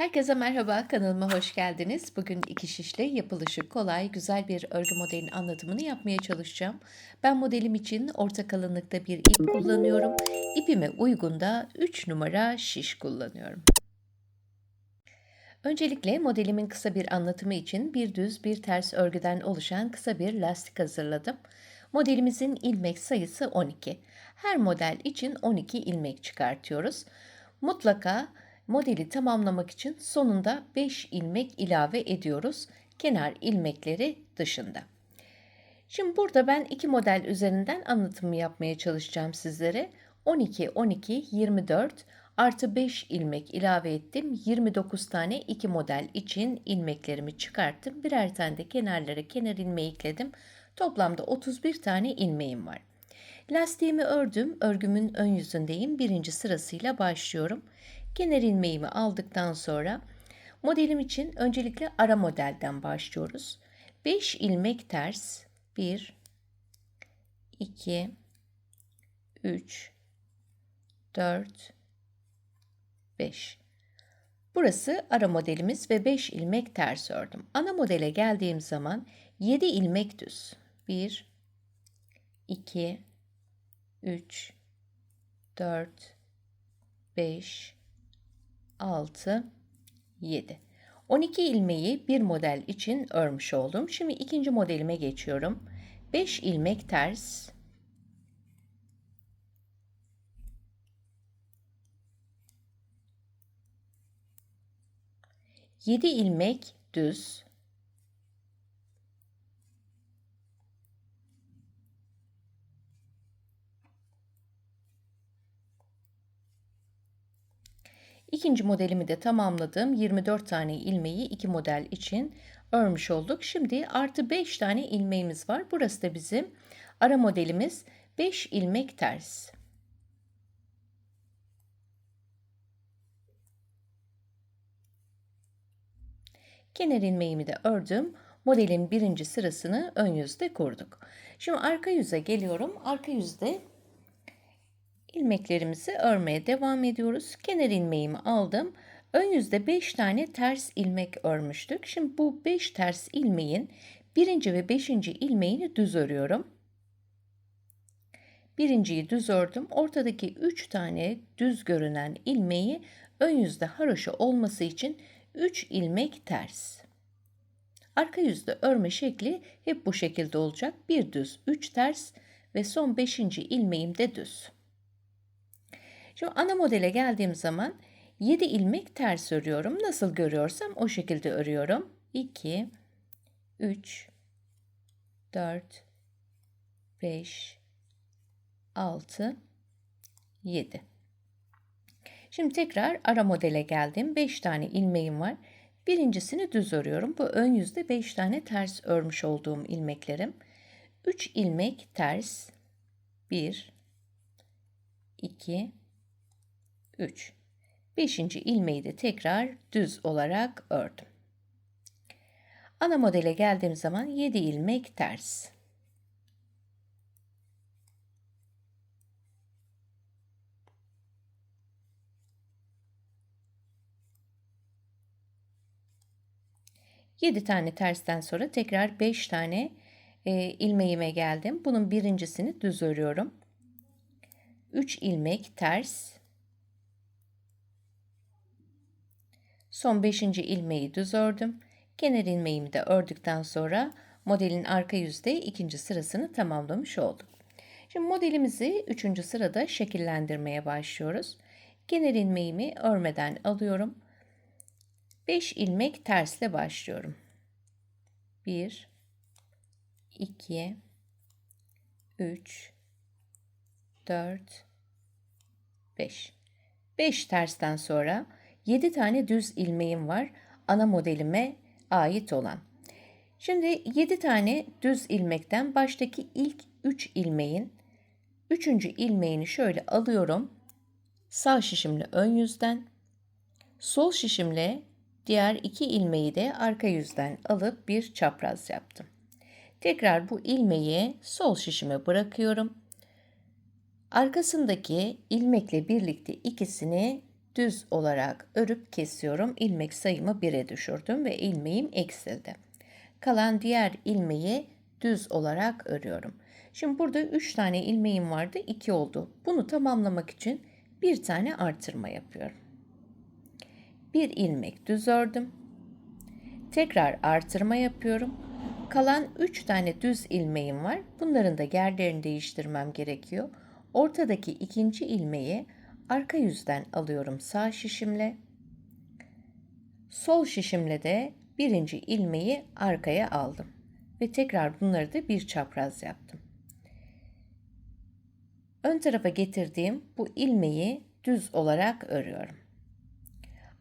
Herkese merhaba, kanalıma hoş geldiniz. Bugün iki şişle yapılışı kolay, güzel bir örgü modelinin anlatımını yapmaya çalışacağım. Ben modelim için orta kalınlıkta bir ip kullanıyorum. İpime uygun da 3 numara şiş kullanıyorum. Öncelikle modelimin kısa bir anlatımı için bir düz bir ters örgüden oluşan kısa bir lastik hazırladım. Modelimizin ilmek sayısı 12. Her model için 12 ilmek çıkartıyoruz. Mutlaka modeli tamamlamak için sonunda 5 ilmek ilave ediyoruz. Kenar ilmekleri dışında. Şimdi burada ben iki model üzerinden anlatımı yapmaya çalışacağım sizlere. 12, 12, 24 artı 5 ilmek ilave ettim. 29 tane iki model için ilmeklerimi çıkarttım. Birer tane de kenarlara kenar ilmeği ekledim. Toplamda 31 tane ilmeğim var. Lastiğimi ördüm. Örgümün ön yüzündeyim. Birinci sırasıyla başlıyorum. Kenar ilmeğimi aldıktan sonra modelim için öncelikle ara modelden başlıyoruz. 5 ilmek ters. 1, 2, 3, 4, 5. Burası ara modelimiz ve 5 ilmek ters ördüm. Ana modele geldiğim zaman 7 ilmek düz. 1, 2, 3, 4, 5, 6, 7. 12 ilmeği bir model için örmüş oldum. Şimdi ikinci modelime geçiyorum. 5 ilmek ters, 7 ilmek düz, 2. modelimi de tamamladım. 24 tane ilmeği iki model için örmüş olduk. Şimdi artı 5 tane ilmeğimiz var. Burası da bizim ara modelimiz. 5 ilmek ters. Kenar ilmeğimi de ördüm. Modelin birinci sırasını ön yüzde kurduk. Şimdi arka yüze geliyorum. Arka yüzde ilmeklerimizi örmeye devam ediyoruz. Kenar ilmeğimi aldım. Ön yüzde 5 tane ters ilmek örmüştük. Şimdi bu 5 ters ilmeğin birinci ve beşinci ilmeğini düz örüyorum. Birinciyi düz ördüm. Ortadaki 3 tane düz görünen ilmeği ön yüzde haroşa olması için 3 ilmek ters. Arka yüzde örme şekli hep bu şekilde olacak. Bir düz, 3 ters ve son 5. ilmeğim de düz. Şimdi ana modele geldiğim zaman 7 ilmek ters örüyorum. Nasıl görüyorsam o şekilde örüyorum. 2, 3, 4, 5, 6, 7. Şimdi tekrar ara modele geldim. 5 tane ilmeğim var. Birincisini düz örüyorum. Bu ön yüzde 5 tane ters örmüş olduğum ilmeklerim. 3 ilmek ters. 1, 2, 3. 5. ilmeği de tekrar düz olarak ördüm. Ana modele geldiğim zaman 7 ilmek ters. Yedi tane tersten sonra tekrar 5 tane ilmeğime geldim. Bunun birincisini düz örüyorum. 3 ilmek ters. Son 5. ilmeği düz ördüm. Kenar ilmeğimi de ördükten sonra modelin arka yüzde ikinci sırasını tamamlamış oldum. Şimdi modelimizi 3. sırada şekillendirmeye başlıyoruz. Kenar ilmeğimi örmeden alıyorum. 5 ilmek tersle başlıyorum. 1, 2, 3, 4, 5. 5 tersten sonra 7 tane düz ilmeğim var. Ana modelime ait olan. Şimdi 7 tane düz ilmekten baştaki ilk 3 ilmeğin 3. ilmeğini şöyle alıyorum. Sağ şişimle ön yüzden, sol şişimle diğer 2 ilmeği de arka yüzden alıp bir çapraz yaptım. Tekrar bu ilmeği sol şişime bırakıyorum. Arkasındaki ilmekle birlikte ikisini düz olarak örüp kesiyorum. İlmek sayımı 1'e düşürdüm ve ilmeğim eksildi. Kalan diğer ilmeği düz olarak örüyorum. Şimdi burada 3 tane ilmeğim vardı, 2 oldu. Bunu tamamlamak için bir tane artırma yapıyorum. Bir ilmek düz ördüm. Tekrar artırma yapıyorum. Kalan 3 tane düz ilmeğim var. Bunların da yerlerini değiştirmem gerekiyor. Ortadaki ikinci ilmeği arka yüzden alıyorum sağ şişimle. Sol şişimle de birinci ilmeği arkaya aldım. Ve tekrar bunları da bir çapraz yaptım. Ön tarafa getirdiğim bu ilmeği düz olarak örüyorum.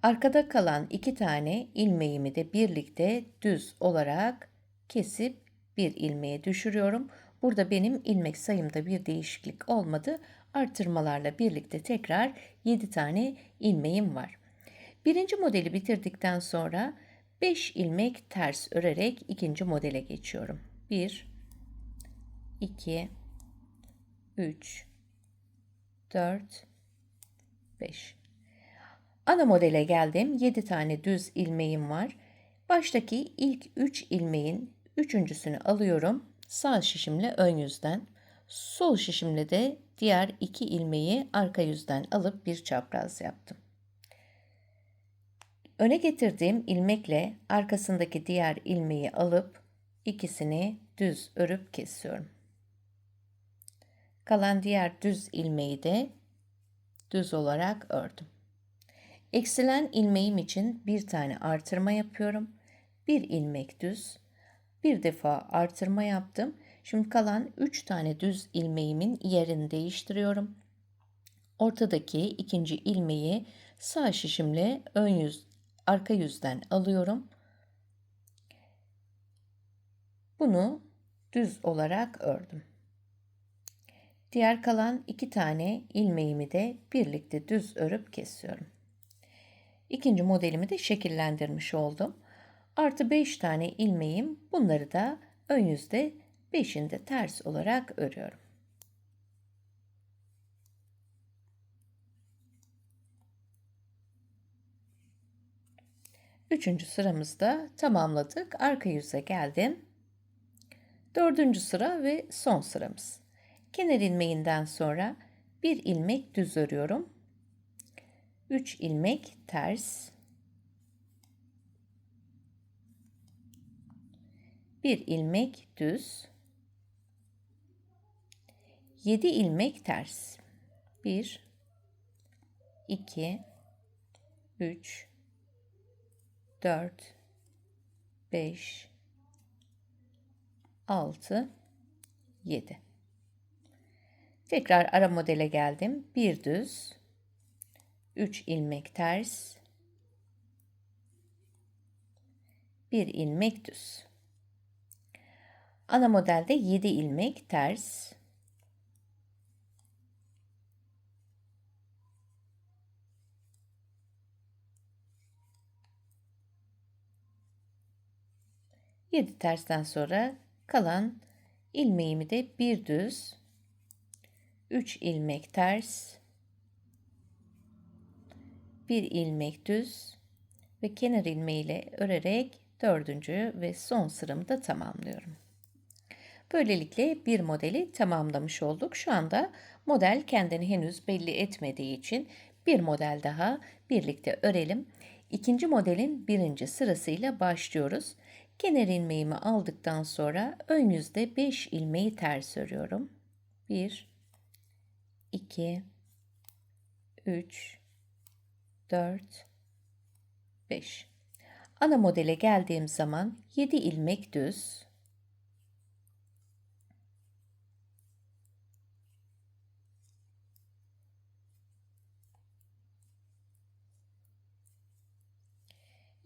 Arkada kalan 2 tane ilmeğimi de birlikte düz olarak kesip bir ilmeğe düşürüyorum. Burada benim ilmek sayımda bir değişiklik olmadı. Artırmalarla birlikte tekrar 7 tane ilmeğim var. Birinci modeli bitirdikten sonra 5 ilmek ters örerek ikinci modele geçiyorum. 1, 2, 3, 4, 5. Ana modele geldim. 7 tane düz ilmeğim var. Baştaki ilk 3 ilmeğin üçüncüsünü alıyorum. Sağ şişimle ön yüzden. Sol şişimle de diğer 2 ilmeği arka yüzden alıp bir çapraz yaptım. Öne getirdiğim ilmekle arkasındaki diğer ilmeği alıp ikisini düz örüp kesiyorum. Kalan diğer düz ilmeği de düz olarak ördüm. Eksilen ilmeğim için bir tane artırma yapıyorum. Bir ilmek düz. Bir defa artırma yaptım. Şimdi kalan 3 tane düz ilmeğimin yerini değiştiriyorum. Ortadaki ikinci ilmeği sağ şişimle arka yüzden alıyorum. Bunu düz olarak ördüm. Diğer kalan 2 tane ilmeğimi de birlikte düz örüp kesiyorum. İkinci modelimi de şekillendirmiş oldum. Artı 5 tane ilmeğim, bunları da ön yüzde 5'inde ters olarak örüyorum. Üçüncü sıramızda tamamladık. Arka yüze geldim. Dördüncü sıra ve son sıramız. Kenar ilmeğinden sonra bir ilmek düz örüyorum. 3 ilmek ters. Bir ilmek düz. 7 ilmek ters. 1, 2, 3, 4, 5, 6, 7. Tekrar ara modele geldim. Bir düz, 3 ilmek ters, bir ilmek düz. Ana modelde 7 ilmek ters, 7 tersten sonra kalan ilmeğimi de bir düz, 3 ilmek ters, bir ilmek düz ve kenar ilmeğiyle örerek dördüncü ve son sıramı da tamamlıyorum. Böylelikle bir modeli tamamlamış olduk. Şu anda model kendini henüz belli etmediği için bir model daha birlikte örelim. İkinci modelin birinci sırasıyla başlıyoruz. Kenar ilmeğimi aldıktan sonra ön yüzde 5 ilmeği ters örüyorum. 1, 2, 3, 4, 5. Ana modele geldiğim zaman 7 ilmek düz,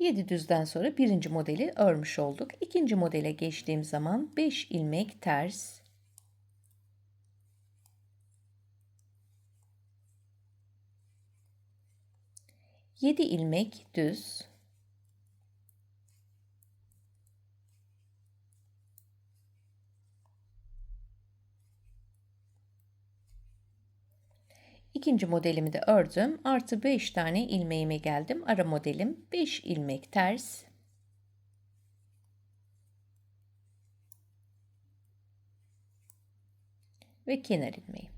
7 düzden sonra birinci modeli örmüş olduk. İkinci modele geçtiğim zaman 5 ilmek ters, 7 ilmek düz, İkinci modelimi de ördüm. Artı 5 tane ilmeğime geldim. Ara modelim 5 ilmek ters ve kenar ilmeği.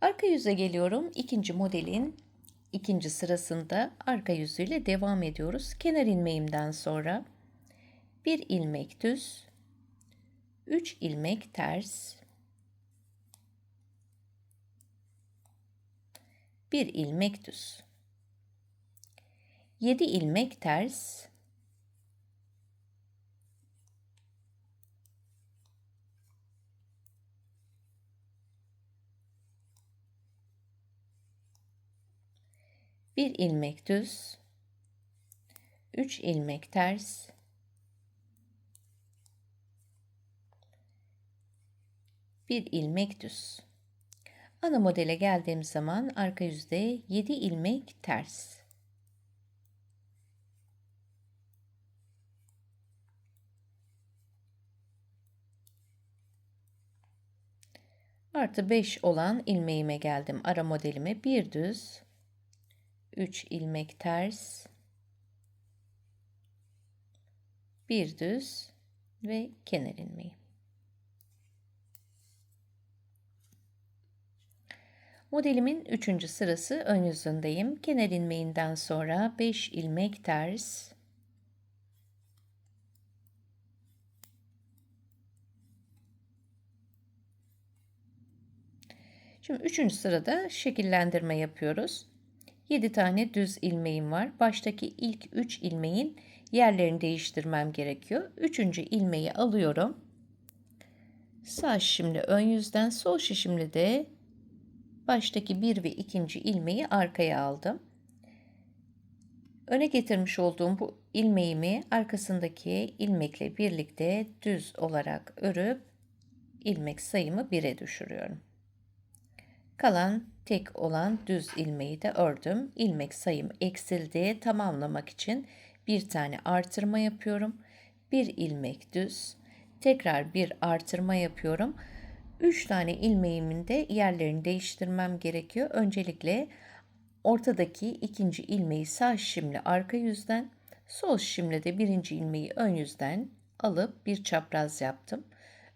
Arka yüze geliyorum. İkinci modelin ikinci sırasında arka yüzüyle devam ediyoruz. Kenar ilmeğimden sonra bir ilmek düz, 3 ilmek ters, bir ilmek düz, 7 ilmek ters, bir ilmek düz, 3 ilmek ters, bir ilmek düz. Ana modele geldiğim zaman arka yüzde 7 ilmek ters. Artı 5 olan ilmeğime geldim. Ara modelime bir düz, 3 ilmek ters, bir düz ve kenar ilmeği. Modelimin 3. sırası ön yüzündeyim. Kenar ilmeğinden sonra 5 ilmek ters, şimdi 3. sırada şekillendirme yapıyoruz. 7 tane düz ilmeğim var. Baştaki ilk 3 ilmeğin yerlerini değiştirmem gerekiyor. 3. ilmeği alıyorum. Sağ şişimle ön yüzden, sol şişimle de baştaki 1 ve 2. ilmeği arkaya aldım. Öne getirmiş olduğum bu ilmeğimi arkasındaki ilmekle birlikte düz olarak örüp ilmek sayımı 1'e düşürüyorum. Kalan tek olan düz ilmeği de ördüm. İlmek sayım eksildi. Tamamlamak için bir tane artırma yapıyorum. Bir ilmek düz. Tekrar bir artırma yapıyorum. 3 tane ilmeğimin de yerlerini değiştirmem gerekiyor. Öncelikle ortadaki ikinci ilmeği sağ şişimle arka yüzden, sol şişimle de birinci ilmeği ön yüzden alıp bir çapraz yaptım.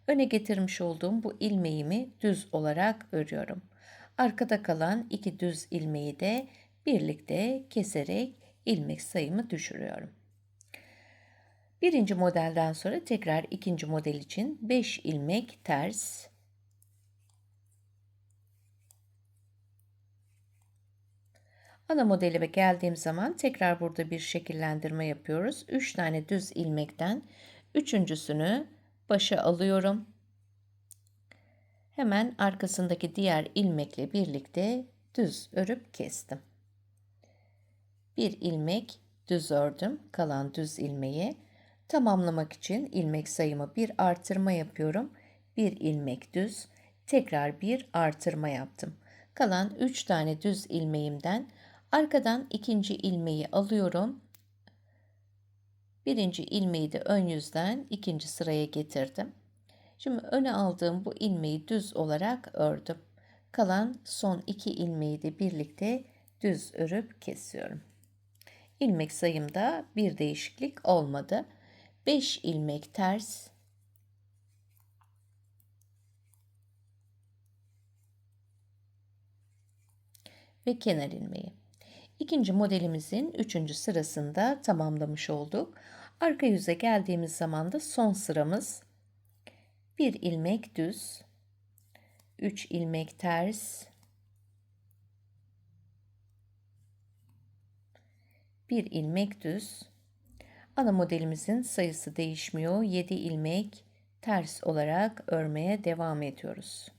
Öne getirmiş olduğum bu ilmeğimi düz olarak örüyorum. Arkada kalan 2 düz ilmeği de birlikte keserek ilmek sayımı düşürüyorum. Birinci modelden sonra tekrar ikinci model için 5 ilmek ters, ana modelime geldiğim zaman tekrar burada bir şekillendirme yapıyoruz. 3 tane düz ilmekten üçüncüsünü başa alıyorum. Hemen arkasındaki diğer ilmekle birlikte düz örüp kestim. Bir ilmek düz ördüm. Kalan düz ilmeği tamamlamak için ilmek sayımı bir artırma yapıyorum. Bir ilmek düz, tekrar bir artırma yaptım. Kalan 3 tane düz ilmeğimden arkadan ikinci ilmeği alıyorum. Birinci ilmeği de ön yüzden ikinci sıraya getirdim. Şimdi öne aldığım bu ilmeği düz olarak ördüm. Kalan son 2 ilmeği de birlikte düz örüp kesiyorum. İlmek sayımda bir değişiklik olmadı. 5 ilmek ters, ve kenar ilmeği. İkinci modelimizin 3. sırasında tamamlamış olduk. Arka yüze geldiğimiz zaman da son sıramız. Bir ilmek düz, 3 ilmek ters, bir ilmek düz. Ana modelimizin sayısı değişmiyor. 7 ilmek ters olarak örmeye devam ediyoruz.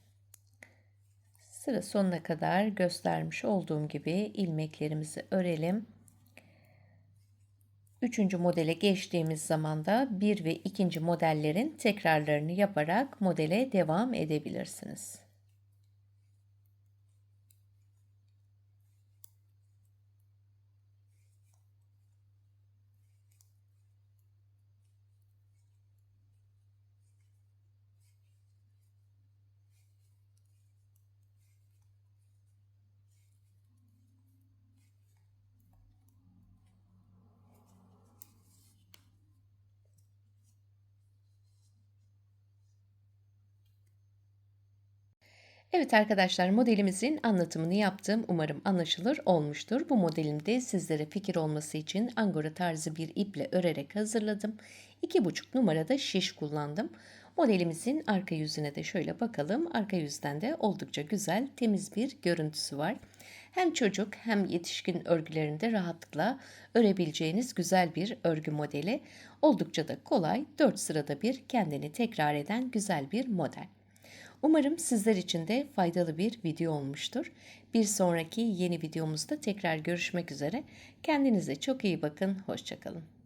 Sıra sonuna kadar göstermiş olduğum gibi ilmeklerimizi örelim. Üçüncü modele geçtiğimiz zaman da 1 ve 2. modellerin tekrarlarını yaparak modele devam edebilirsiniz. Evet arkadaşlar, modelimizin anlatımını yaptım. Umarım anlaşılır olmuştur. Bu modelimde sizlere fikir olması için angora tarzı bir iple örerek hazırladım. 2,5 numarada şiş kullandım. Modelimizin arka yüzüne de şöyle bakalım. Arka yüzden de oldukça güzel, temiz bir görüntüsü var. Hem çocuk hem yetişkin örgülerinde rahatlıkla örebileceğiniz güzel bir örgü modeli. Oldukça da kolay, 4 sırada bir kendini tekrar eden güzel bir model. Umarım sizler için de faydalı bir video olmuştur. Bir sonraki yeni videomuzda tekrar görüşmek üzere. Kendinize çok iyi bakın. Hoşça kalın.